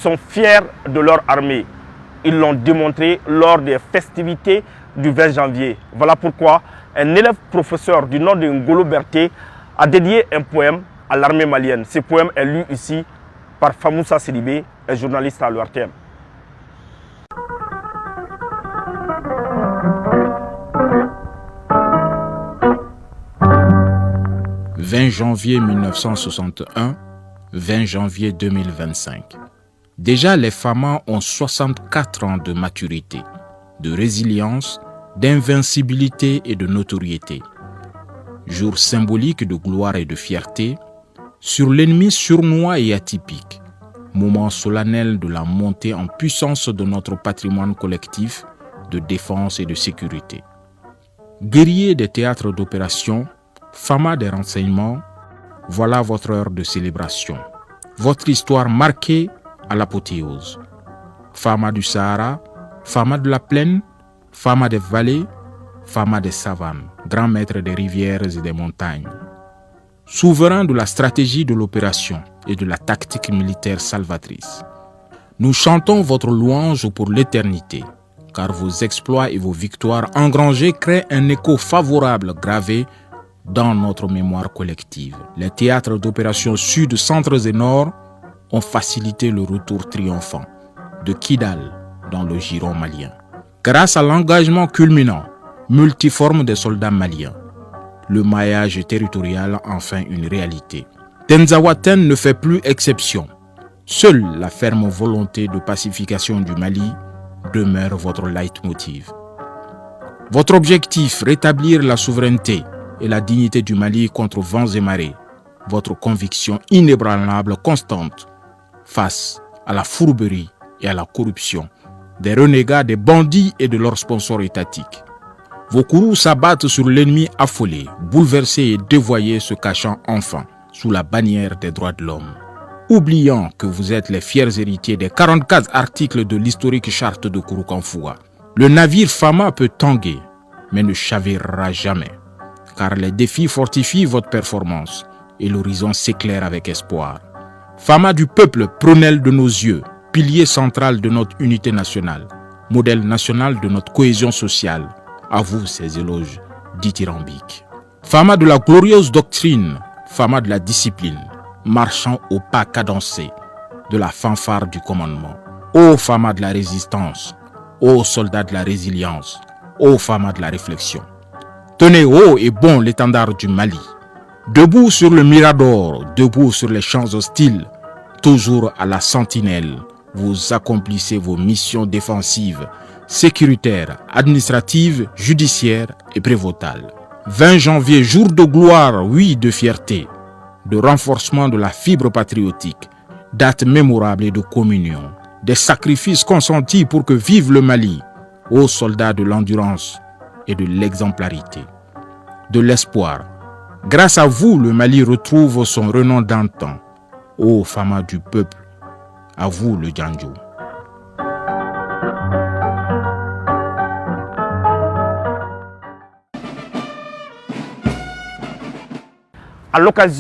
sont fiers de leur armée. Ils l'ont démontré lors des festivités du 20 janvier. Voilà pourquoi un élève professeur du nom de Ngolo Berté a dédié un poème à l'armée malienne. Ce poème est lu ici par Famoussa Sidibé, un journaliste à l'ORTM. « 20 janvier 1961, 20 janvier 2025. Déjà, les Famas ont 64 ans de maturité, de résilience, d'invincibilité et de notoriété. Jour symbolique de gloire et de fierté, sur l'ennemi sournois et atypique, moment solennel de la montée en puissance de notre patrimoine collectif de défense et de sécurité. Guerriers des théâtres d'opération, Famas des renseignements, voilà votre heure de célébration. Votre histoire marquée à l'apothéose. Famas du Sahara, Famas de la plaine, Famas des vallées, Famas des savanes, grand maître des rivières et des montagnes. Souverain de la stratégie de l'opération et de la tactique militaire salvatrice. Nous chantons votre louange pour l'éternité, car vos exploits et vos victoires engrangées créent un écho favorable gravé dans notre mémoire collective. Les théâtres d'opération sud, centres et nord ont facilité le retour triomphant de Kidal dans le giron malien. Grâce à l'engagement culminant, multiforme des soldats maliens, le maillage territorial a enfin une réalité. Tenzawaten ne fait plus exception. Seule la ferme volonté de pacification du Mali demeure votre leitmotiv. Votre objectif, rétablir la souveraineté et la dignité du Mali contre vents et marées. Votre conviction inébranlable, constante, face à la fourberie et à la corruption des renégats, des bandits et de leurs sponsors étatiques. Vos courroux s'abattent sur l'ennemi affolé, bouleversé et dévoyé, se cachant enfin sous la bannière des droits de l'homme. Oubliant que vous êtes les fiers héritiers des 44 articles de l'historique charte de Kouroukanfoua. Le navire Fama peut tanguer, mais ne chavirera jamais, car les défis fortifient votre performance et l'horizon s'éclaire avec espoir. Fama du peuple, prunelle de nos yeux, pilier central de notre unité nationale, modèle national de notre cohésion sociale, à vous ces éloges dithyrambiques. Fama de la glorieuse doctrine, Fama de la discipline, marchant au pas cadencé de la fanfare du commandement. Ô Fama de la résistance, ô soldats de la résilience, ô Fama de la réflexion. Tenez haut et bon l'étendard du Mali. Debout sur le Mirador, debout sur les champs hostiles, toujours à la sentinelle, vous accomplissez vos missions défensives, sécuritaires, administratives, judiciaires et prévôtales. 20 janvier, jour de gloire, oui, de fierté, de renforcement de la fibre patriotique, date mémorable et de communion, des sacrifices consentis pour que vive le Mali, aux soldats de l'endurance et de l'exemplarité, de l'espoir. Grâce à vous, le Mali retrouve son renom d'antan. Ô Fama du peuple, à vous le Djandjo. À l'occasion